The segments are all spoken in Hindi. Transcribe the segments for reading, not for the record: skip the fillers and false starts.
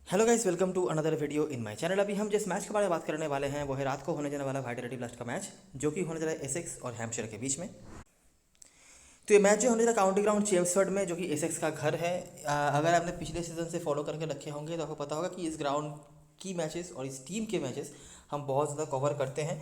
Hello guys, welcome to another video in my channel. अभी हम जिस मैच के बारे में बात करने वाले हैं वो है रात को होने जाने वाला वाइटलिटी ब्लास्ट का मैच, जो कि होने जा रहा है एसेक्स और हैम्पशायर के बीच में। तो ये मैच जो होने जा रहा है काउंटी ग्राउंड चेम्सफोर्ड में, जो कि एसेक्स का घर है। अगर आपने पिछले सीजन से फॉलो करके रखे होंगे तो आपको पता होगा कि इस ग्राउंड की मैचेस और इस टीम के मैचेस हम बहुत ज़्यादा कवर करते हैं।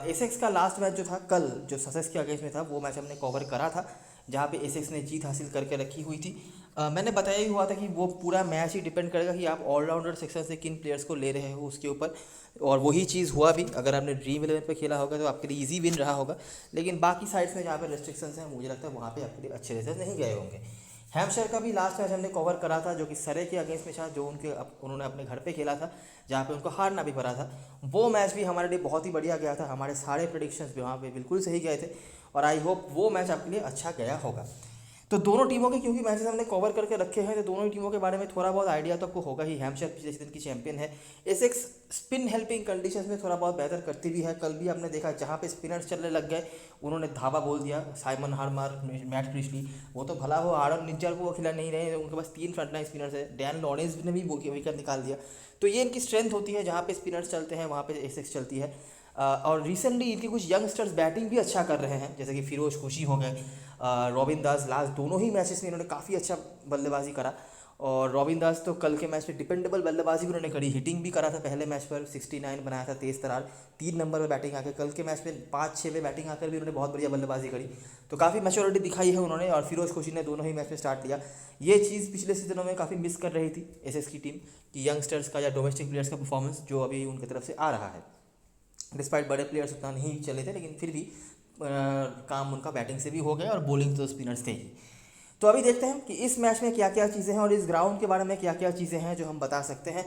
एसेक्स का लास्ट मैच जो था कल, जो ससेक्स के अगेंस्ट में था, वो मैच हमने कवर करा था, जहाँ पे एसेक्स ने जीत हासिल करके रखी हुई थी। मैंने बताया ही हुआ था कि वो पूरा मैच ही डिपेंड करेगा कि आप ऑलराउंडर सेक्शन से किन प्लेयर्स को ले रहे हो उसके ऊपर। और वही चीज़ हुआ भी। अगर आपने ड्रीम 11 पे खेला होगा तो आपके लिए इजी विन रहा होगा, लेकिन बाकी साइड्स में जहाँ पे रेस्ट्रिक्शंस हैं मुझे लगता है वहाँ पे आपके लिए अच्छे रिजल्ट नहीं गए होंगे। हैम्पशायर का भी लास्ट मैच हमने कवर करा था, जो कि सरे के अगेंस्ट में था, जो उन्होंने अपने घर पे खेला था, जहाँ पे उनको हारना भी पड़ा था। वो मैच भी हमारे लिए बहुत ही बढ़िया गया था, हमारे सारे प्रेडिक्शंस भी वहाँ पे बिल्कुल सही गए थे, और आई होप वो मैच आपके लिए अच्छा गया होगा। तो दोनों टीमों के क्योंकि मैचेस हमने कवर करके रखे हैं, तो दोनों ही टीमों के बारे में थोड़ा बहुत आइडिया तो आपको होगा ही। हैम्पशायर पिछले सीजन की चैंपियन है। एसेक्स स्पिन हेल्पिंग कंडीशंस में थोड़ा बहुत बेहतर करती भी है। कल भी आपने देखा, जहाँ पे स्पिनर्स चलने लग गए उन्होंने धावा बोल दिया। साइमन हार्मर, मैट क्रिशली, वो तो भला हो, आरन निज्जर को वो खिला नहीं रहे, उनके पास 3 फ्रंटलाइन स्पिनर्स है। डैन लॉरेंस ने भी विकेट निकाल दिया। तो ये इनकी स्ट्रेंथ होती है, जहाँ पे स्पिनर्स चलते हैं वहाँ पे एसेक्स चलती है। और रिसेंटली इनके कुछ यंगस्टर्स बैटिंग भी अच्छा कर रहे हैं, जैसे कि फिरोज खुशी हो गए, रॉबिन दास। लास्ट दोनों ही मैचेस में इन्होंने काफ़ी अच्छा बल्लेबाजी करा। और रॉबिन दास तो कल के मैच में डिपेंडेबल बल्लेबाजी भी उन्होंने करी, हिटिंग भी करा था। पहले मैच पर 69 बनाया था तेज तरार, 3 नंबर पर बैटिंग आकर। कल के मैच में 5-6 पे बैटिंग आकर भी उन्होंने बहुत बढ़िया बल्लेबाजी करी। तो काफ़ी मैच्योरिटी दिखाई है उन्होंने, और फिरोज खुशी ने दोनों ही मैच में स्टार्ट लिया। ये चीज़ पिछले सीजनों में काफ़ी मिस कर रही थी एसएस की टीम, कि यंगस्टर्स का या डोमेस्टिक प्लेयर्स का परफॉर्मेंस जो अभी उनकी तरफ से आ रहा है। डिस्पाइट बड़े प्लेयर्स उतना नहीं चले थे, लेकिन फिर भी काम उनका बैटिंग से भी हो गया, और बॉलिंग तो स्पिनर्स थे ही। तो अभी देखते हैं कि इस मैच में क्या क्या चीज़ें हैं, और इस ग्राउंड के बारे में क्या क्या चीज़ें हैं जो हम बता सकते हैं।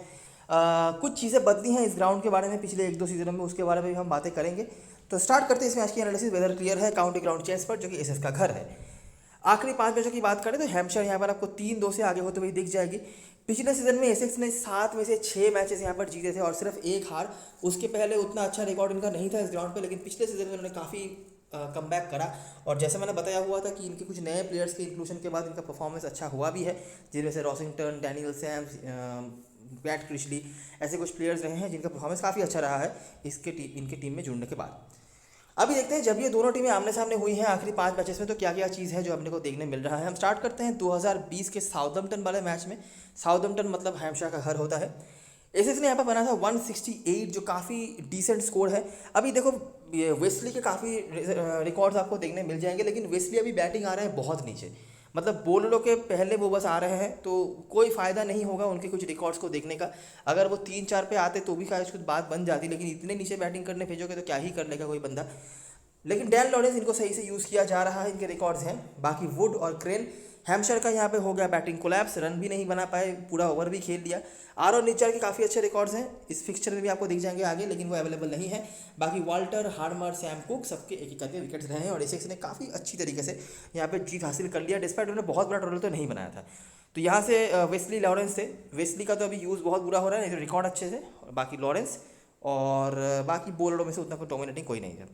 कुछ चीज़ें बदली हैं इस ग्राउंड के बारे में पिछले 1-2 सीजनों में, उसके बारे में भी हम बातें करेंगे। तो स्टार्ट करते हैं इस मैच की एनालिसिस। वेदर क्लियर है काउंटी ग्राउंड चेम्सफोर्ड, जो कि एसएस का घर है। आखिरी 5 मैचों की बात करें तो हैम्पशायर यहाँ पर आपको 3-2 से आगे होते हुए दिख जाएगी। पिछले सीजन में एसेक्स ने 7 में से 6 मैचेस यहाँ पर जीते थे और सिर्फ एक हार। उसके पहले उतना अच्छा रिकॉर्ड इनका नहीं था इस ग्राउंड पे, लेकिन पिछले सीजन में उन्होंने काफ़ी कमबैक करा। और जैसे मैंने बताया हुआ था कि इनके कुछ नए प्लेयर्स के इंक्लूजन के बाद इनका परफॉर्मेंस अच्छा हुआ भी है, जिनमें से रॉसिंगटन, डैनियल सैम्स, बैट क्रिशली, ऐसे कुछ प्लेयर्स रहे हैं जिनका परफॉर्मेंस काफ़ी अच्छा रहा है इनके टीम में जुड़ने के बाद। अभी देखते हैं, जब ये दोनों टीमें आमने सामने हुई हैं आखिरी 5 मैचेस में, तो क्या क्या चीज़ है जो अपने को देखने मिल रहा है। हम स्टार्ट करते हैं 2020 के साउथम्पटन वाले मैच में। साउथम्पटन मतलब हैम्पशायर का घर होता है। एसेक्स ने यहाँ पर बना था 168, जो काफ़ी डिसेंट स्कोर है। अभी देखो, ये वेस्ली के काफ़ी रिकॉर्ड्स आपको देखने मिल जाएंगे, लेकिन वेस्ली अभी बैटिंग आ रहे हैं बहुत नीचे। मतलब बोलरों के पहले वो बस आ रहे हैं, तो कोई फ़ायदा नहीं होगा उनके कुछ रिकॉर्ड्स को देखने का। अगर वो 3-4 पे आते तो भी शायद कुछ बात बन जाती, लेकिन इतने नीचे बैटिंग करने भेजोगे तो क्या ही कर लेगा कोई बंदा। लेकिन डैन लॉरेंस इनको सही से यूज़ किया जा रहा है, इनके रिकॉर्ड्स हैं। बाकी वुड और क्रेन, हैम्पशायर का यहाँ पे हो गया बैटिंग कोलैप्स, रन भी नहीं बना पाए, पूरा ओवर भी खेल लिया। आर निज्जर के काफ़ी अच्छे रिकॉर्ड्स हैं, इस फिक्सचर में भी आपको दिख जाएंगे आगे, लेकिन वो अवेलेबल नहीं है। बाकी वाल्टर, हार्मर, सैम कुक, सबके एक एक करके विकेट्स रहे हैं, और एसेक्स ने काफ़ी अच्छी तरीके से यहाँ पे जीत हासिल कर लिया, डिस्पाइट उन्होंने बहुत बड़ा टोटल तो नहीं बनाया था। तो यहाँ से वेस्ली लॉरेंस थे। वेस्ली का तो अभी यूज़ बहुत बुरा हो रहा है, नहीं तो रिकॉर्ड अच्छे से। बाकी लॉरेंस और बाकी बॉलरों में से उतना कोई डोमिनेटिंग कोई नहीं था।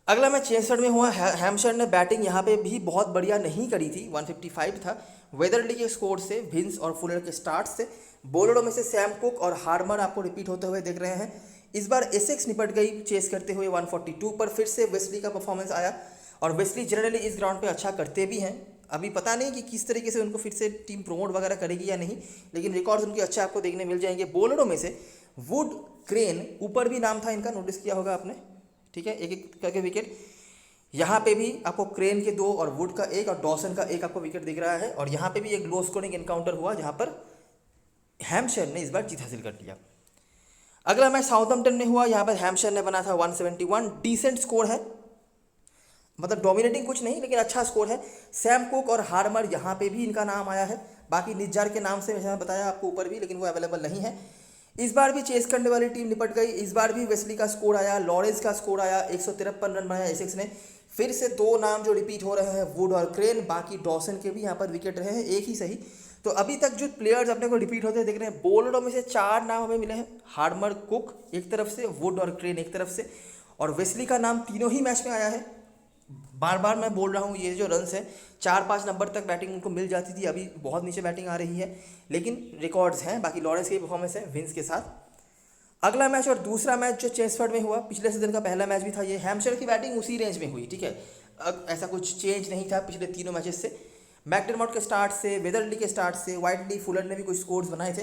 अगला मैच चेम्सफोर्ड में हुआ। हैम्पशायर ने बैटिंग यहाँ पे भी बहुत बढ़िया नहीं करी थी, 155 था। वेदरली के स्कोर से, विंस और फुलर के स्टार्ट से, बॉलरों में से सैम कुक और हार्मर आपको रिपीट होते हुए दिख रहे हैं। इस बार एसेक्स निपट गई चेस करते हुए 142 पर। फिर से वेस्ली का परफॉर्मेंस आया, और वेस्ली जनरली इस ग्राउंड पे अच्छा करते भी हैं। अभी पता नहीं कि किस तरीके से उनको फिर से टीम प्रमोट वगैरह करेगी या नहीं, लेकिन रिकॉर्ड्स उनके अच्छे आपको देखने मिल जाएंगे। बॉलरों में से वुड, क्रेन, ऊपर भी नाम था इनका, नोटिस किया होगा आपने, ठीक है, एक एक करके विकेट। यहाँ पे भी आपको क्रेन के 2 और वुड का 1 और डॉसन का 1 आपको विकेट दिख रहा है। और यहाँ पे भी एक लो स्कोरिंग एनकाउंटर हुआ, जहाँ पर हैम्पशायर ने इस बार जीत हासिल कर लिया। अगला मैच साउथम्पटन में हुआ। यहाँ पर हैम्पशायर ने बना था 171, डिसेंट स्कोर है, मतलब डोमिनेटिंग कुछ नहीं, लेकिन अच्छा स्कोर है। सैम कुक और हार्मर, यहाँ पे भी इनका नाम आया है। बाकी निज्जार के नाम से मैंने बताया आपको ऊपर भी, लेकिन वो अवेलेबल नहीं है। इस बार भी चेस करने वाली टीम निपट गई। इस बार भी वेस्ली का स्कोर आया, लॉरेंस का स्कोर आया, 153 रन बनाया एसेक्स ने। फिर से 2 नाम जो रिपीट हो रहे हैं, वुड और क्रेन। बाकी डॉसन के भी यहाँ पर विकेट रहे हैं, एक ही सही। तो अभी तक जो प्लेयर्स अपने को रिपीट होते देख रहे हैं, बॉलरों में से 4 नाम हमें मिले हैं। हार्मर, कुक एक तरफ से, वुड और क्रेन एक तरफ से, और वेस्ली का नाम तीनों ही मैच में आया है। बार बार मैं बोल रहा हूँ, ये जो रन्स है 4-5 नंबर तक बैटिंग उनको मिल जाती थी, अभी बहुत नीचे बैटिंग आ रही है, लेकिन रिकॉर्ड्स हैं। बाकी लॉरेंस की परफॉर्मेंस है विंस के साथ। अगला मैच और दूसरा मैच जो चेम्सफोर्ड में हुआ, पिछले सीजन का पहला मैच भी था ये, हैम्पशायर की बैटिंग उसी रेंज में हुई, ठीक है। अब ऐसा कुछ चेंज नहीं था पिछले तीनों मैचेस से। मैकडरमॉट के स्टार्ट से, वेदरली के स्टार्ट से, वाइटली, फुलर ने भी कुछ स्कोर्स बनाए थे।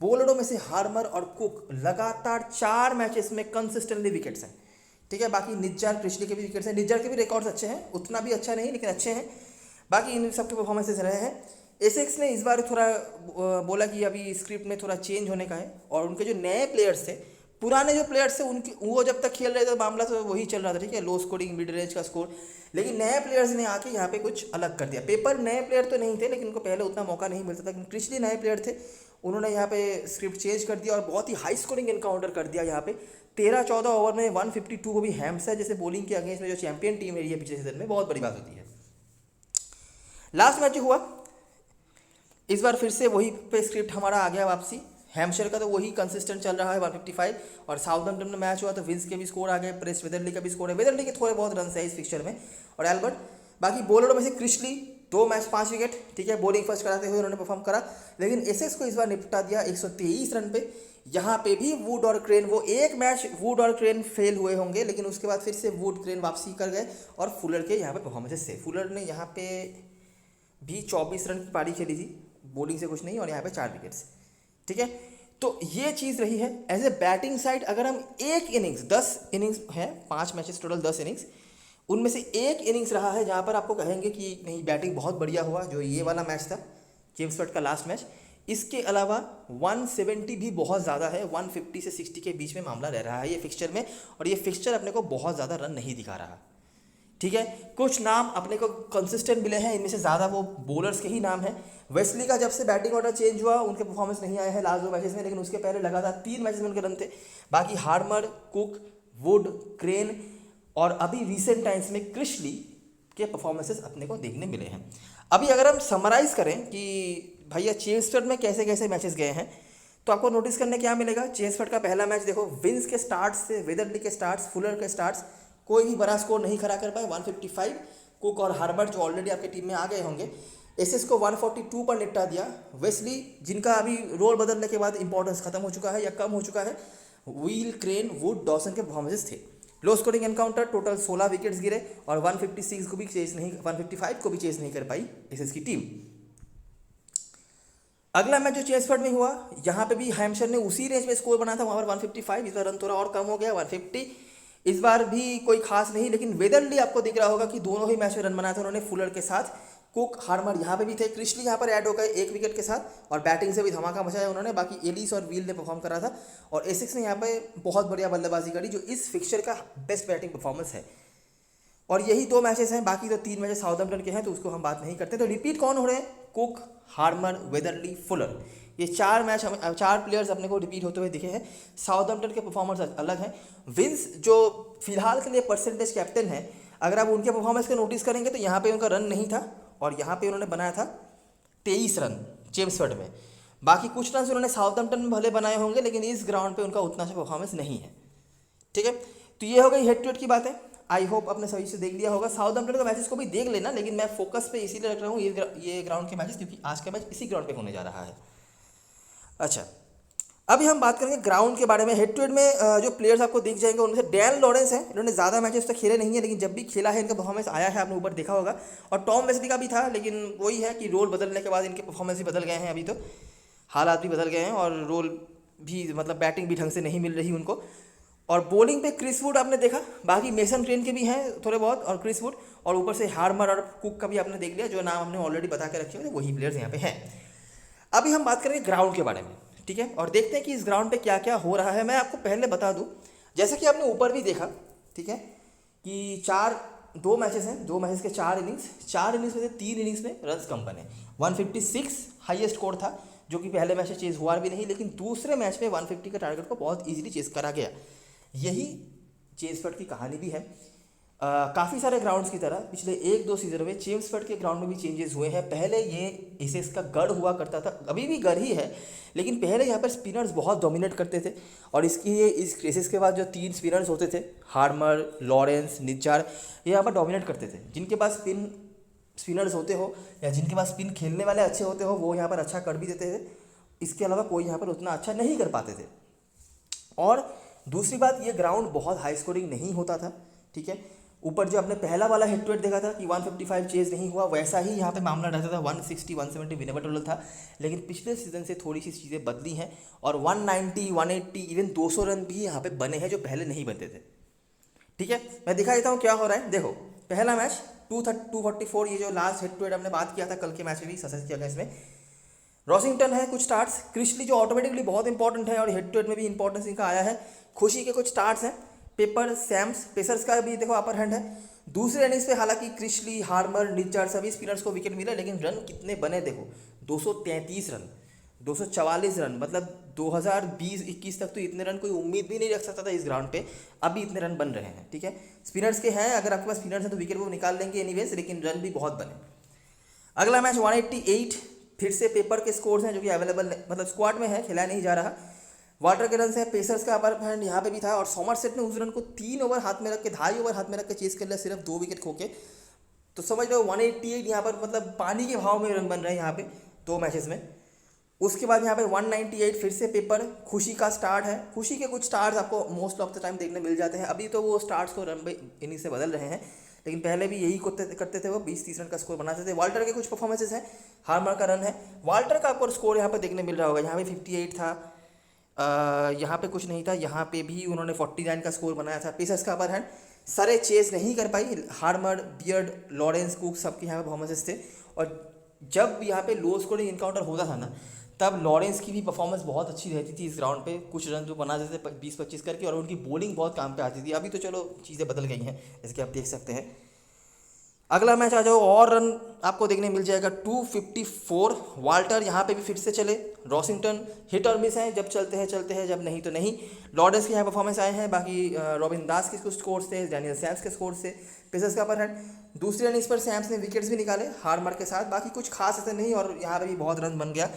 बॉलरों में से हार्मर और कुक लगातार 4 मैचेस में कंसिस्टेंटली विकेट्स हैं, ठीक है। बाकी निज्जर, क्रिशली के भी विकेट्स हैं। निज्जर के भी रिकॉर्ड्स अच्छे हैं, उतना भी अच्छा नहीं लेकिन अच्छे हैं। बाकी इन सबके परफॉर्मेंसेस रहे हैं। एसेक्स ने इस बार थोड़ा बोला कि अभी स्क्रिप्ट में थोड़ा चेंज होने का है, और उनके जो नए प्लेयर्स थे, पुराने जो प्लेयर्स थे उनके, वो जब तक खेल रहे थे मामला तो वही चल रहा था, ठीक है, लो स्कोरिंग, मिड रेंज का स्कोर। लेकिन नए प्लेयर्स ने आके यहाँ पे कुछ अलग कर दिया। पेपर नए प्लेयर तो नहीं थे, लेकिन उनको पहले उतना मौका नहीं मिलता था, लेकिन क्रिशली नए प्लेयर थे, उन्होंने यहाँ पे स्क्रिप्ट चेंज कर दिया और बहुत ही हाई स्कोरिंग एनकाउंटर कर दिया। यहाँ पे 13-14 ओवर में 152 को भी हैम्पशायर जैसे बॉलिंग के अगेंस्ट में जो चैंपियन टीम रही है पिछले सीजन में, बहुत बड़ी बात होती है। लास्ट मैच जो हुआ, इस बार फिर से वही पे स्क्रिप्ट हमारा आ गया वापसी। हैम्पशायर का तो वही कंसिस्टेंट चल रहा है 155, और साउथहैम्पटन में मैच हुआ तो विंस के भी स्कोर आ गए, प्रेस वेदरली का भी स्कोर है, वेदरली के थोड़े बहुत रन है इस फिक्चर में, और एल्बर्ट। बाकी बॉलरों में से क्रिशली 2 मैच 5 विकेट, ठीक है, बॉलिंग फर्स्ट कराते हुए उन्होंने परफॉर्म करा। लेकिन एसेक्स को इस बार निपटा दिया 123 रन पे। यहाँ पे भी वुड और क्रेन, वो एक मैच वुड और क्रेन फेल हुए होंगे, लेकिन उसके बाद फिर से वुड क्रेन वापसी कर गए, और फुलर के यहाँ पे परफॉर्मेंसेस से, फुलर ने यहाँ पे भी 24 रन की पारी खेली थी, बॉलिंग से कुछ नहीं, और यहाँ पे 4 विकेट्स, ठीक है। तो ये चीज़ रही है एज ए बैटिंग साइड। अगर हम एक इनिंग्स, 10 इनिंग्स है, 5 मैचेस टोटल 10 इनिंग्स, उनमें से एक इनिंग्स रहा है जहाँ पर आपको कहेंगे कि नहीं बैटिंग बहुत बढ़िया हुआ, जो ये वाला मैच था चेम्सफोर्ड का लास्ट मैच। इसके अलावा 170 भी बहुत ज़्यादा है, 150 से 60 के बीच में मामला रह रहा है ये फिक्सचर में, और ये फिक्सचर अपने को बहुत ज़्यादा रन नहीं दिखा रहा, ठीक है। कुछ नाम अपने को कंसिस्टेंट मिले हैं, इनमें से ज़्यादा वो बॉलर्स के ही नाम हैं। वेस्ली का जब से बैटिंग ऑर्डर चेंज हुआ उनके परफॉर्मेंस नहीं आए हैं लास्ट 2 मैचेस में, लेकिन उसके पहले लगातार 3 मैचेस में उनके रन थे। बाकी हार्मर, कुक, वुड, क्रेन और अभी रिसेंट टाइम्स में क्रिशली के परफॉर्मेंसेस अपने को देखने मिले हैं। अभी अगर हम समराइज़ करें कि भैया चेम्सफोर्ड में कैसे कैसे मैचेस गए हैं, तो आपको नोटिस करने क्या मिलेगा। चेम्सफोर्ड का पहला मैच देखो, विंस के स्टार्ट से, वेदरली के स्टार्ट्स, फुलर के स्टार्ट्स, कोई भी बड़ा स्कोर नहीं खड़ा कर पाए, 155। कुक और हार्बर जो ऑलरेडी आपकी टीम में आ गए होंगे, एसेस को 142 पर निपटा दिया। वेस्ली जिनका अभी रोल बदलने के बाद इंपॉर्टेंस खत्म हो चुका है या कम हो चुका है, व्हील, क्रेन, वुड, डॉसन के परफॉर्मेंसेस थे। Low scoring encounter, total 16 wickets गिरे, और 156 को भी चेस नहीं, 155 को भी चेस नहीं कर पाई एसेस की टीम। अगला मैच जो चेम्सफोर्ड में हुआ, यहाँ पे भी हैम्पशायर ने उसी रेंज में स्कोर बना था, वहाँ पर 155, इस बार रन थोड़ा और कम हो गया, 150। इस बार भी कोई खास नहीं, लेकिन वेदरली आपको दिख रहा होगा कि दोनों ही मैच में रन बनाए थे उन्होंने फुलर के साथ। कुक, हार्मर यहाँ पे भी थे, क्रिशली यहाँ पर ऐड हो गए 1 विकेट के साथ, और बैटिंग से भी धमाका मचाया उन्होंने। बाकी एलिस और व्हील ने परफॉर्म करा था, और एसेक्स ने यहाँ पे बहुत बढ़िया बल्लेबाजी करी, जो इस फिक्सचर का बेस्ट बैटिंग परफॉर्मेंस है। और यही 2 मैचेस हैं, बाकी तो 3 मैचेस साउथहैम्पटन के हैं, तो उसको हम बात नहीं करते। तो रिपीट कौन हो रहे हैं? कुक, हार्मर, वेदरली, फुलर, ये 4 मैच, 4 प्लेयर्स अपने को रिपीट होते हुए दिखे हैं। साउथहैम्पटन के परफॉर्मेंस अलग हैं। विंस जो फिलहाल के लिए परसेंटेज कैप्टन है, अगर आप उनके परफॉर्मेंस को नोटिस करेंगे तो यहाँ पे उनका रन नहीं था, और यहाँ पे उन्होंने बनाया था 23 रन चेम्सफोर्ड में। बाकी कुछ रन उन्होंने साउथहैम्पटन में भले बनाए होंगे, लेकिन इस ग्राउंड पे उनका उतना अच्छा परफॉर्मेंस नहीं है, ठीक है। तो ये हो गई हेड टू हेड की बातें। आई होप आपने सही से देख लिया होगा। साउथहैम्पटन के मैचेस को भी देख लेना, लेकिन मैं फोकस पे इसीलिए रख रहा हूँ ये ग्राउंड के मैचेस, क्योंकि आज का मैच इसी ग्राउंड पे होने जा रहा है। अच्छा, अभी हम बात करेंगे ग्राउंड के बारे में। हेड टू हेड में जो प्लेयर्स आपको दिख जाएंगे उनमें से डैन लॉरेंस है, इन्होंने ज़्यादा मैचेस तक खेले नहीं है, लेकिन जब भी खेला है इनका परफॉर्मेंस आया है, आपने ऊपर देखा होगा। और टॉम वेस्ली का भी था, लेकिन वही है कि रोल बदलने के बाद इनके परफॉर्मेंस भी बदल गए हैं, अभी तो हालात भी बदल गए हैं, और रोल भी, मतलब बैटिंग भी ढंग से नहीं मिल रही उनको। और बॉलिंग पे क्रिस वुड आपने देखा, बाकी मेसन क्रेन के भी हैं थोड़े बहुत, और क्रिस वुड, और ऊपर से हार्मर और कुक का भी आपने देख लिया, जो नाम हमने ऑलरेडी बता के रखे हुए वही प्लेयर्स यहाँ पे हैं। अभी हम बात करेंगे ग्राउंड के बारे में, ठीक है, और देखते हैं कि इस ग्राउंड पे क्या क्या हो रहा है। मैं आपको पहले बता दूं, जैसा कि आपने ऊपर भी देखा, ठीक है, कि 2 मैचेस हैं, 2 मैचेस के 4 इनिंग्स में से 3 इनिंग्स में रन्स कम बने। 156 हाईएस्ट स्कोर था, जो कि पहले मैच में चेज हुआ भी नहीं, लेकिन दूसरे मैच में 150 के टारगेट को बहुत ईजिली चेज करा गया। यही चेम्सफोर्ड की कहानी भी है। काफ़ी सारे ग्राउंड्स की तरह पिछले 1-2 सीजन में चेम्सफोर्ड के ग्राउंड में भी चेंजेस हुए हैं। पहले ये एसेक्स का गढ़ हुआ करता था, अभी भी गढ़ ही है, लेकिन पहले यहाँ पर स्पिनर्स बहुत डोमिनेट करते थे। और इस एसेक्स के बाद जो 3 स्पिनर्स होते थे, हार्मर, लॉरेंस, निचार, ये यहाँ पर डोमिनेट करते थे। जिनके पास स्पिनर्स होते हो या जिनके पास स्पिन खेलने वाले अच्छे होते हो, वो यहाँ पर अच्छा कर भी देते थे। इसके अलावा कोई यहाँ पर उतना अच्छा नहीं कर पाते थे। और दूसरी बात, ये ग्राउंड बहुत हाई स्कोरिंग नहीं होता था, ठीक है। ऊपर जो आपने पहला वाला हेड टू हेड देखा था कि 155 चेज नहीं हुआ, वैसा ही यहाँ पे मामला रहता था। 160 170 विनेबल टोटल था, लेकिन पिछले सीजन से थोड़ी सी चीज़ें बदली हैं और 190 180 इवन 200 रन भी यहाँ पे बने हैं जो पहले नहीं बनते थे, ठीक है। मैं दिखा देता हूँ क्या हो रहा है। देखो, पहला मैच 244, ये जो लास्ट हेड टू हेड हमने बात किया था कल के मैच में भी सक्सेस किया गया इसमें। रॉसिंगटन है कुछ स्टार्ट्स, क्रिशली जो ऑटोमेटिकली बहुत इंपॉर्टेंट है और हेड टू हेड में भी इंपॉर्टेंस इनका आया है। खुशी के कुछ स्टार्ट्स हैं, पेपर, सैम्स, पेसर्स का भी देखो अपर हैंड है। दूसरे इनिंग्स पे हालांकि क्रिशली, हार्मर, निचार सभी स्पिनर्स को विकेट मिला, लेकिन रन कितने बने देखो, 233 रन, 244 रन, मतलब 2020-21 तक तो इतने रन कोई उम्मीद भी नहीं रख सकता था इस ग्राउंड पे। अभी इतने रन बन रहे हैं, ठीक है। स्पिनर्स के हैं, अगर आपके पास स्पिनर्स हैं तो विकेट वो निकाल लेंगे एनीवेज, लेकिन रन भी बहुत बने। अगला मैच 188, फिर से पेपर के स्कोर्स हैं जो कि अवेलेबल मतलब स्क्वाड में है, खिलाया नहीं जा रहा। वाटर के रन है, पेसर्स का अपर हैंड यहाँ पे भी था और सोमरसेट ने उस रन को 3 ओवर हाथ में रख के, 2.5 ओवर हाथ में रख के चेस कर लिया, सिर्फ 2 विकेट खो के। तो समझ लो 188 यहाँ पर मतलब पानी के भाव में रन बन रहे हैं यहाँ पे 2 मैचेस में। उसके बाद यहाँ पे 198 फिर से पेपर, खुशी का स्टार्ट है। खुशी के कुछ स्टार्स आपको मोस्ट ऑफ द टाइम देखने मिल जाते हैं, अभी तो वो स्टार्ट्स को रन इनिंग से बदल रहे हैं, लेकिन पहले भी यही करते थे वो, 20-30 रन का स्कोर बनाते थे। वाल्टर के कुछ परफॉर्मेंसेस हैं, हार्मर का रन है, वाल्टर का आपको स्कोर यहाँ पर देखने मिल रहा होगा, यहाँ पे 58 था, यहाँ पे कुछ नहीं था, यहाँ पे भी उन्होंने 49 का स्कोर बनाया था। पेसर्स का अपर हैंड, सारे चेस नहीं कर पाई, हार्मर, बियर्ड, लॉरेंस, कुक सबके यहाँ पे परफॉर्मेंसेस थे। और जब यहाँ पे लो स्कोरिंग इनकाउंटर होता था ना, तब लॉरेंस की भी परफॉर्मेंस बहुत अच्छी रहती थी इस ग्राउंड पे, कुछ रन जो बना देते थे 20-25 करके, और उनकी बॉलिंग बहुत काम पे आती थी। अभी तो चलो चीज़ें बदल गई हैं, इसके आप देख सकते हैं। अगला मैच आ जाओ, और रन आपको देखने मिल जाएगा 254। वाल्टर यहाँ पे भी फिर से चले, रॉसिंगटन हिट और मिस हैं, जब चलते हैं, जब नहीं तो नहीं। लॉरेंस के यहाँ परफॉर्मेंस आए हैं, बाकी रॉबिन दास के कुछ स्कोर्स थे, डैनियल सैम्स के स्कोर्स थे, पेसर्स का अपर हैंड। दूसरे इनिंग्स पर सैम्स ने विकेट्स भी निकाले हार्मर के साथ, बाकी कुछ खास ऐसे नहीं, और यहाँ पे भी बहुत रन बन गया।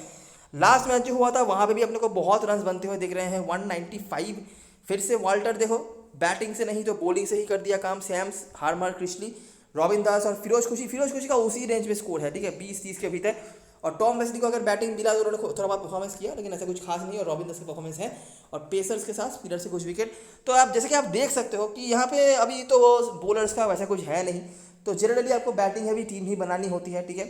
लास्ट मैच जो हुआ था वहाँ पे भी अपने को बहुत रन बनते हुए दिख रहे हैं, 195। फिर से वाल्टर देखो, बैटिंग से नहीं तो बॉलिंग से ही कर दिया काम। सैम्स, हार्मर, क्रिशली, रॉबिन दास और फिरोज खुशी का उसी रेंज में स्कोर है, ठीक है, 20-30 के भीतर। और टॉम वेस्ली को अगर बैटिंग मिला तो उन्होंने थोड़ा बहुत परफॉर्मेंस किया, लेकिन ऐसा कुछ खास नहीं। और रॉबिन दास की परफॉर्मेंस है, और पेसर्स के साथ स्पिनर से कुछ विकेट। तो आप जैसे कि आप देख सकते हो कि यहाँ पे अभी तो बॉलर्स का वैसा कुछ है नहीं, तो जनरली आपको बैटिंग हैवी टीम ही बनानी होती है, ठीक है।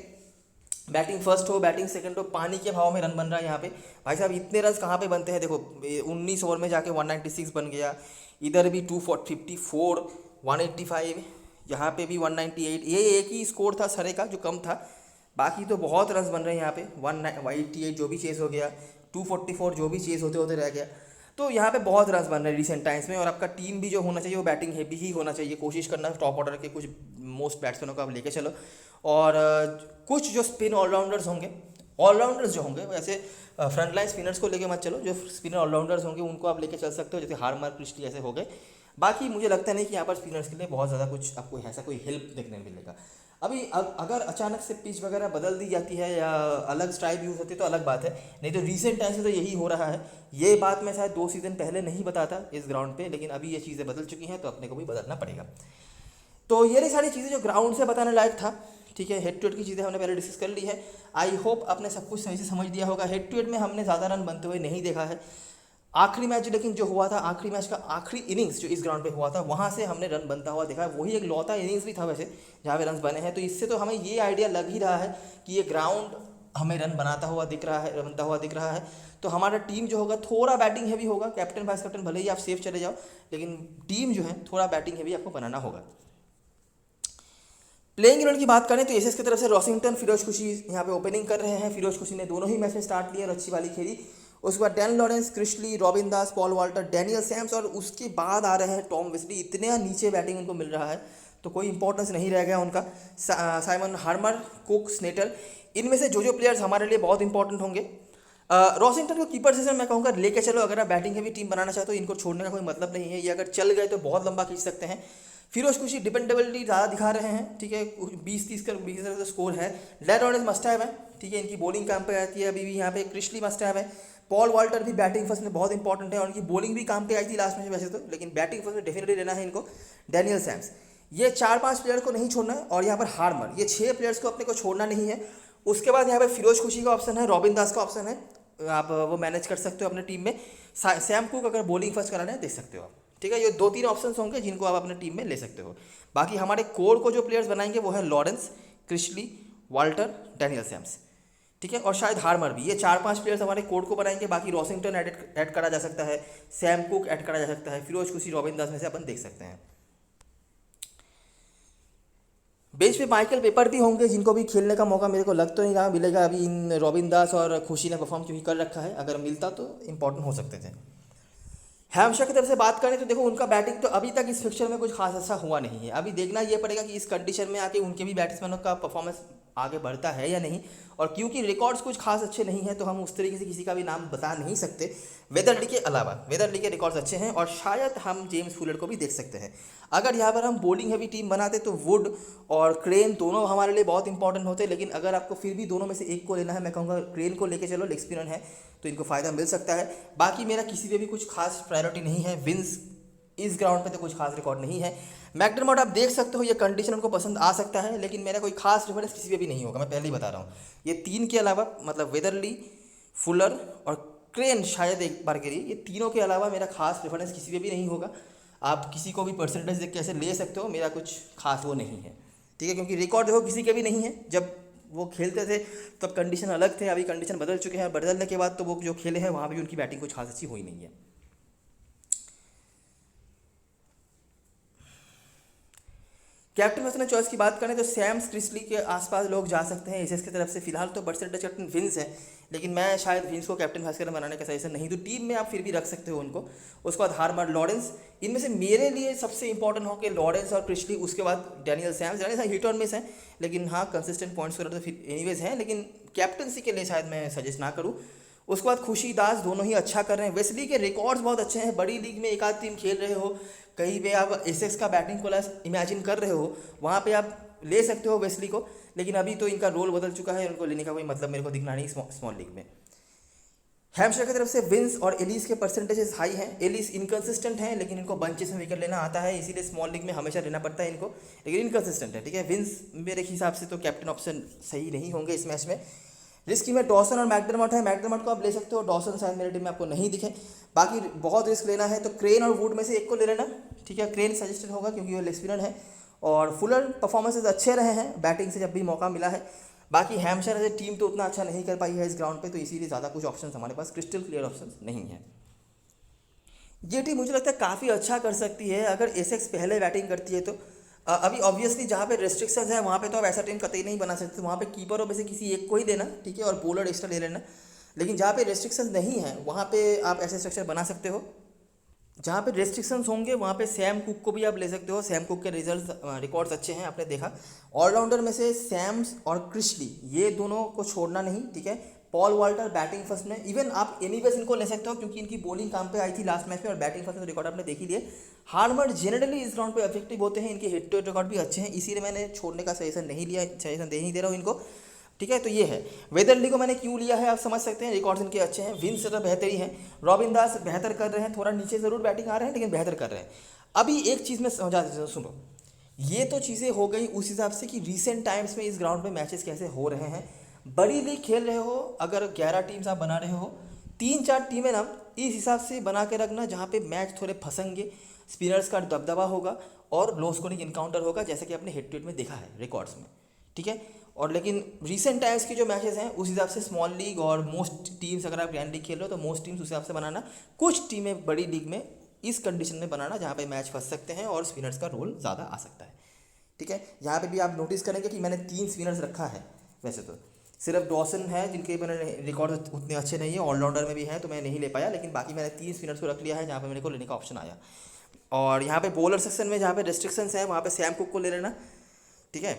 बैटिंग फर्स्ट हो, बैटिंग सेकंड हो, पानी के भाव में रन बन रहा है यहाँ पे। भाई साहब इतने रन कहाँ पे बनते हैं, देखो 19 ओवर में जाके 196 बन गया, इधर भी 254, 185, यहाँ पे भी 198। ये एक ही स्कोर था सरे का जो कम था, बाकी तो बहुत रन बन रहे हैं यहाँ पे। 188 जो भी चेस हो गया, 244 जो भी चेस होते होते रह गया, तो यहाँ पे बहुत रन बन रहे हैं रिसेंट टाइम्स में। और आपका टीम भी जो होना चाहिए वो बैटिंग हैवी ही होना चाहिए, कोशिश करना टॉप ऑर्डर के कुछ मोस्ट बैट्समैनों को आप लेके चलो। और कुछ जो स्पिन ऑलराउंडर्स जो होंगे वैसे फ्रंट लाइन स्पिनर्स को लेके मत चलो, जो स्पिनर ऑलराउंडर्स होंगे उनको आप लेके चल सकते हो, जैसे हार्मर, क्रिशली ऐसे हो गए। बाकी मुझे लगता नहीं कि यहाँ पर स्पिनर्स के लिए बहुत ज़्यादा कुछ आपको ऐसा कोई हेल्प देखने मिलेगा। अभी अगर अचानक से पिच वगैरह बदल दी जाती है या अलग स्ट्राइक यूज़ होती है तो अलग बात है, नहीं तो रीसेंट टाइम से तो यही हो रहा है। ये बात मैं शायद 2 सीज़न पहले नहीं बताता इस ग्राउंड पे, लेकिन अभी ये चीज़ें बदल चुकी हैं, तो अपने को भी बदलना पड़ेगा। तो ये सारी चीज़ें जो ग्राउंड से बताने लायक था, ठीक है। हेड टू हेड की चीज़ें हमने पहले डिस्कस कर ली है। आई होप आपने सब कुछ सही से समझ दिया होगा। हेड टू हेड में हमने ज़्यादा रन बनते हुए नहीं देखा है। आखिरी मैच लेकिन जो हुआ था, आखिरी मैच का आखिरी इनिंग्स जो इस ग्राउंड पे हुआ था, वहाँ से हमने रन बनता हुआ देखा है। वही एक लौता इनिंग्स भी था वैसे जहाँ पे रन बने हैं, तो इससे तो हमें ये आइडिया लग ही रहा है कि ये ग्राउंड हमें रन बनता हुआ दिख रहा है। तो हमारा टीम जो होगा थोड़ा बैटिंग हैवी होगा। कैप्टन वाइस कैप्टन भले ही आप सेफ चले जाओ, लेकिन टीम जो है थोड़ा बैटिंग हैवी आपको बनाना होगा। प्लेइंग 11 की बात करें तो एसएस की तरफ से रॉसिंगटन, फिरोज खुशी यहाँ पे ओपनिंग कर रहे हैं। फिरोज खुशी ने दोनों ही मैच में स्टार्ट लिया और अच्छी वाली खेली। उसके बाद डैन लॉरेंस, क्रिशली, रॉबिन दास, पॉल वाल्टर, डैनियल सैम्स, और उसके बाद आ रहे हैं टॉम वेस्ली। इतने नीचे बैटिंग उनको मिल रहा है तो कोई इंपॉर्टेंस नहीं रह गया उनका। साइमन, हार्मर, कुक, स्नेटर, इनमें से जो प्लेयर्स हमारे लिए बहुत इंपॉर्टेंट होंगे। रॉसिंगटन को कीपर सेशन मैं कहूँगा लेके चलो, अगर आप बैटिंग हैवी टीम बनाना चाहते हो, इनको छोड़ने का कोई मतलब नहीं है। ये अगर चल गए तो बहुत लंबा खींच सकते हैं। फिरोज खुशी डिपेंडेबिलिटी ज़्यादा दिखा रहे हैं, ठीक है, 20-30 का स्कोर है। लेड ऑरेंज मस्ट हैव है, ठीक है, इनकी बॉलिंग काम पे आती है। अभी भी यहाँ पे क्रिशली मस्ट हैव है। पॉल वाल्टर भी बैटिंग फर्स्ट में बहुत इंपॉर्टेंट है और उनकी बॉलिंग भी काम पे आई थी लास्ट में वैसे तो, लेकिन बैटिंग फर्स्ट में डेफिनेटली लेना है इनको। डैनियल सैम्स, ये 4-5 प्लेयर को नहीं छोड़ना है और यहाँ पर हार्मर, ये 6 प्लेयर्स को अपने को छोड़ना नहीं है। उसके बाद यहाँ पर फिरोज खुशी का ऑप्शन है, रॉबिन दास का ऑप्शन है, आप वो मैनेज कर सकते हो अपने टीम में। सैम कुक अगर बॉलिंग फर्स्ट कराना है दे सकते हो आप, ठीक है। ये 2-3 ऑप्शंस होंगे जिनको आप अपने टीम में ले सकते हो। बाकी हमारे कोर को जो प्लेयर्स बनाएंगे वो है लॉरेंस, क्रिशली, वाल्टर, डैनियल सैम्स, ठीक है, और शायद हार्मर भी। ये 4-5 प्लेयर्स हमारे कोर को बनाएंगे। बाकी रॉसिंगटन ऐड करा जा सकता है, सैम कुक ऐड करा जा सकता है, फिरोज खुशी, रॉबिन दास में से अपन देख सकते हैं। बेंच पे माइकल पेपर भी होंगे जिनको भी खेलने का मौका मेरे को लग तो नहीं रहा मिलेगा। अभी इन रॉबिन दास और खुशी ने परफॉर्म क्योंकि कर रखा है, अगर मिलता तो इंपॉर्टेंट हो सकते थे। हैम्पशायर की तरफ से बात करें तो देखो उनका बैटिंग तो अभी तक इस फिक्चर में कुछ खास अच्छा हुआ नहीं है। अभी देखना ये पड़ेगा कि इस कंडीशन में आके उनके भी बैट्समैनों का परफॉर्मेंस आगे बढ़ता है या नहीं। और क्योंकि रिकॉर्ड्स कुछ खास अच्छे नहीं हैं तो हम उस तरीके से किसी का भी नाम बता नहीं सकते। वेदरली के अलावा, वेदरली के रिकॉर्ड्स अच्छे हैं और शायद हम जेम्स फुलर को भी देख सकते हैं। अगर यहाँ पर हम बॉलिंग हैवी टीम बनाते तो वुड और क्रेन दोनों हमारे लिए बहुत इंपॉर्टेंट होते, लेकिन अगर आपको फिर भी दोनों में से एक को लेना है, मैं कहूँगा क्रेन को लेके चलो, लेग स्पिनर है तो इनको फ़ायदा मिल सकता है। बाकी मेरा किसी पे भी कुछ खास प्रायोरिटी नहीं है। विंस इस ग्राउंड पे तो कुछ खास रिकॉर्ड नहीं है। मैकडरमॉट आप देख सकते हो, ये कंडीशन उनको पसंद आ सकता है, लेकिन मेरा कोई खास प्रेफरेंस किसी पे भी नहीं होगा, मैं पहले ही बता रहा हूँ। ये 3 के अलावा मतलब वेदरली, फुलर और क्रेन शायद एक बार के लिए, ये तीनों के अलावा मेरा खास प्रेफरेंस किसी पे भी नहीं होगा। आप किसी को भी परसेंटेज देख के ऐसे ले सकते हो, मेरा कुछ खास वो नहीं है, ठीक है, क्योंकि रिकॉर्ड देखो किसी के भी नहीं है। जब वो खेलते थे तब कंडीशन अलग थे, अभी कंडीशन बदल चुके हैं। बदलने के बाद तो वो जो खेले हैं वहाँ भी उनकी बैटिंग कुछ खास अच्छी हुई नहीं है। कैप्टन पर्सन चॉइस की बात करें तो सैम्स, क्रिसली के आसपास लोग जा सकते हैं एसएस की तरफ से। फिलहाल तो परसेंटेज कैप्टन विंस है, लेकिन मैं शायद विंस को कैप्टन भास्कर बनाने का सजेशन नहीं दूँ। टीम में आप फिर भी रख सकते हो उनको। उसके बाद हार्मर, लॉरेंस, इनमें से मेरे लिए सबसे इंपॉर्टेंट हो कि लॉरेंस और क्रिशली, उसके बाद डैनियल सैम्स। डैनियल हिट और मिस है, लेकिन हाँ कंसिस्टेंट पॉइंट्स तो फिर एनीवेज हैं, लेकिन कैप्टनसी के लिए शायद मैं सजेस्ट ना करूँ। उसके बाद खुशी, दास दोनों ही अच्छा कर रहे हैं। वेस्ली के रिकॉर्ड्स बहुत अच्छे हैं। बड़ी लीग में एक आध टीम खेल रहे हो, कहीं पे आप एसेक्स का बैटिंग क्लास इमेजिन कर रहे हो, वहाँ पे आप ले सकते हो वेस्ली को, लेकिन अभी तो इनका रोल बदल चुका है, उनको लेने का कोई मतलब मेरे को दिखना नहीं स्मॉल लीग में। हैम्पशायर की तरफ से विंस और एलिस के परसेंटेजेस हाई हैं। एलिस इनकंसिस्टेंट हैं, लेकिन इनको बंचेस में विकेट लेना आता है, इसीलिए स्मॉल लीग में हमेशा लेना पड़ता है इनको, लेकिन इनकंसिस्टेंट है, ठीक है। विंस मेरे हिसाब से तो कैप्टन ऑप्शन सही नहीं होंगे इस मैच में। रिस्क में डॉसन और मैकडरमॉट है। मैकडरमॉट को आप ले सकते हो, डॉसन शायद मेरे टीम में आपको नहीं दिखे। बाकी बहुत रिस्क लेना है तो क्रेन और वुड में से एक को ले लेना, ठीक है। क्रेन सजेस्टेड होगा क्योंकि वो लेग स्पिनर है और फुलर परफॉर्मेंसेज अच्छे रहे हैं बैटिंग से जब भी मौका मिला है। बाकी हैम्पशायर एज ए टीम तो उतना अच्छा नहीं कर पाई है इस ग्राउंड पे, तो इसीलिए ज़्यादा कुछ ऑप्शंस हमारे पास क्रिस्टल क्लियर ऑप्शंस नहीं है। ये टीम मुझे लगता है काफ़ी अच्छा कर सकती है अगर एसेक्स पहले बैटिंग करती है तो। अभी ऑब्वियसली जहाँ पे रेस्ट्रिक्शंस है वहाँ पे तो आप ऐसा टीम कतई नहीं बना सकते, वहाँ पे कीपरों में से किसी एक को ही लेना, ठीक है, और बॉलर एक्स्ट्रा ले लेना। लेकिन जहाँ पे रेस्ट्रिक्शंस नहीं है वहाँ पे आप ऐसे स्ट्रक्चर बना सकते हो। जहाँ पे रेस्ट्रिक्शंस होंगे वहाँ पे सैम कुक को भी आप ले सकते हो। सैम कुक के रिकॉर्ड्स अच्छे हैं, आपने देखा। ऑलराउंडर में से सैम्स और क्रिशली ये दोनों को छोड़ना नहीं, ठीक है। पॉल वाल्टर बैटिंग फर्स्ट में, इवन आप एनीवेज इनको ले सकते हो क्योंकि इनकी बॉलिंग काम पे आई थी लास्ट मैच में और बैटिंग फर्स्ट में रिकॉर्ड आपने देख ही लिए। हार्मर जनरली इस ग्राउंड पे इफेक्टिव होते हैं, इनके हिट टू रिकॉर्ड भी अच्छे हैं, इसीलिए मैंने छोड़ने का सजेशन नहीं लिया, सजेशन दे नहीं दे रहा हूँ इनको, ठीक है। तो ये है वेदरली को मैंने क्यों लिया है आप समझ सकते हैं, रिकॉर्ड्स इनके अच्छे हैं। विंस तो बेहतर ही हैं। रॉबिन दास बेहतर कर रहे हैं, थोड़ा नीचे ज़रूर बैटिंग आ रहे हैं लेकिन बेहतर कर रहे हैं। अभी एक चीज़ में समझा देता हूँ, सुनो, ये तो चीज़ें हो गई उस हिसाब से कि रीसेंट टाइम्स में इस ग्राउंड पे मैचेस कैसे हो रहे हैं। बड़ी लीग खेल रहे हो, अगर 11 टीम्स आप बना रहे हो, 3-4 टीमें ना इस हिसाब से बना के रखना जहाँ पे मैच थोड़े फंसेंगे, स्पिनर्स का दबदबा होगा और लो स्कोरिंग इनकाउंटर होगा, जैसे कि आपने हिट टू हिट में देखा है रिकॉर्ड्स में, ठीक है। और लेकिन रीसेंट टाइम्स के जो मैचेस हैं उस हिसाब से स्मॉल लीग और मोस्ट टीम्स, अगर आप ग्रैंड लीग खेल रहे हो तो मोस्ट टीम्स उस हिसाब से बनाना। कुछ टीमें बड़ी लीग में इस कंडीशन में बनाना जहाँ पे मैच फंस सकते हैं और स्पिनर्स का रोल ज़्यादा आ सकता है, ठीक है। यहाँ पे भी आप नोटिस करेंगे कि मैंने 3 स्पिनर्स रखा है। वैसे तो सिर्फ डॉसन है जिनके मैंने रिकॉर्ड उतने अच्छे नहीं है, ऑलराउंडर में भी है तो मैं नहीं ले पाया, लेकिन बाकी मैंने 3 स्पिनर्स को रख लिया है जहाँ पे मेरे को लेने का ऑप्शन आया। और यहाँ पे बॉलर सेक्शन में जहाँ पे रेस्ट्रिक्शंस है वहाँ पे सैम कुक को ले लेना, ठीक है।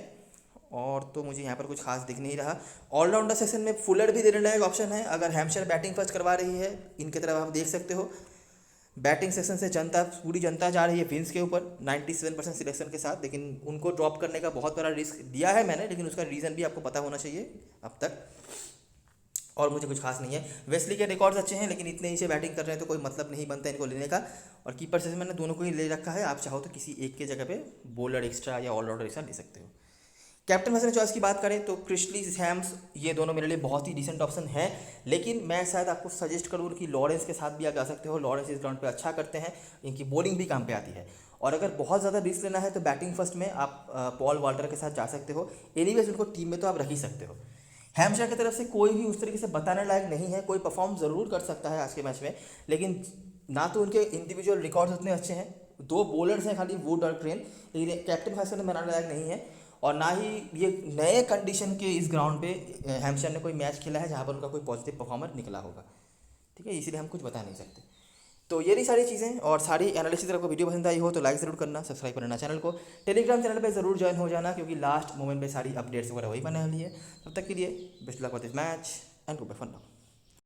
और तो मुझे यहाँ पर कुछ खास दिख नहीं रहा। ऑलराउंडर सेक्शन में फुलर भी दे लेना एक ऑप्शन है, अगर हैम्पशायर बैटिंग फर्स्ट करवा रही है, इनकी तरफ आप देख सकते हो। बैटिंग सेक्शन से जनता, पूरी जनता जा रही है विंस के ऊपर 97% सिलेक्शन के साथ, लेकिन उनको ड्रॉप करने का बहुत बड़ा रिस्क लिया है मैंने, लेकिन उसका रीज़न भी आपको पता होना चाहिए अब तक, और मुझे कुछ खास नहीं है। वेस्ली के रिकॉर्ड्स अच्छे हैं, लेकिन इतने नीचे बैटिंग कर रहे हैं तो कोई मतलब नहीं बनता इनको लेने का। और कीपर से मैंने दोनों को ही ले रखा है, आप चाहो तो किसी एक के जगह पे बॉलर एक्स्ट्रा या ऑलराउंडर एक्स्ट्रा ले सकते हो। कैप्टन वैसे चॉइस की बात करें तो क्रिस्टली, हैम्स, ये दोनों मेरे लिए बहुत ही डिसेंट ऑप्शन है, लेकिन मैं शायद आपको सजेस्ट करूँ कि लॉरेंस के साथ भी आप जा सकते हो। लॉरेंस इस ग्राउंड पे अच्छा करते हैं, इनकी बॉलिंग भी काम पे आती है। और अगर बहुत ज़्यादा रिस्क लेना है तो बैटिंग फर्स्ट में आप पॉल वाल्टर के साथ जा सकते हो। एनीवेज उनको टीम में तो आप रख ही सकते हो। हैम्पशायर की तरफ से कोई भी उस तरीके से बताने लायक नहीं है, कोई परफॉर्म ज़रूर कर सकता है आज के मैच में, लेकिन ना तो उनके इंडिविजुअल रिकॉर्ड्स उतने अच्छे हैं, दो बॉलर्स हैं खाली, वुड और क्रेन, लेकिन कैप्टन वाइस कैप्टन बनाने लायक नहीं है। और ना ही ये नए कंडीशन के इस ग्राउंड पे हैम्पशायर ने कोई मैच खेला है जहाँ पर उनका कोई पॉजिटिव परफॉर्मर निकला होगा, ठीक है, इसीलिए हम कुछ बता नहीं सकते। तो ये रही सारी चीज़ें, और सारी एनालिसिस अगर आपको वीडियो पसंद आई हो तो लाइक ज़रूर करना, सब्सक्राइब करना चैनल को, टेलीग्राम चैनल पे ज़रूर ज्वाइन हो जाना, क्योंकि लास्ट मोमेंट पे सारी अपडेट्स वगैरह वही बनने वाली है। तब तक के लिए best luck for this match and goodbye for now.